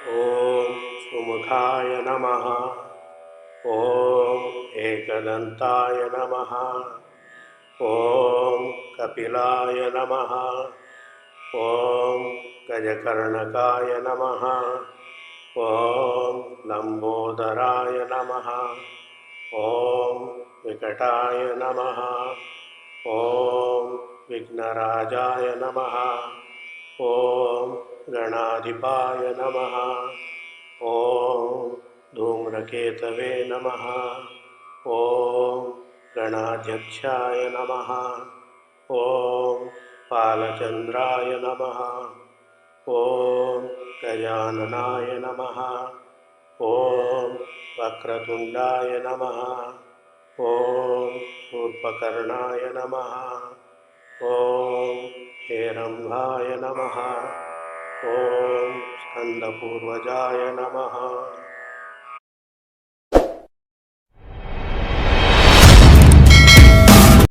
ॐ सुमुखाय नमः। ॐ एकदन्ताय नमः। ॐ कपिलाय नमः। ॐ गजकर्णकाय नमः। ॐ लम्बोदराय नमः। ॐ विकटाय नमः। ॐ विघ्नराजाय नमः। ॐ गणाधिपाय नमः। ॐ धूम्रकेतवे नमः। ॐ गणाध्यक्षाय नमः। ॐ बालचन्द्राय नमः। ॐ गजाननाय नमः। ॐ वक्रतुण्डाय नमः। ॐ शूर्पकर्णाय नमः। ॐ हेरम्बाय नमः। ॐ स्कन्दपूर्वजाय नमः।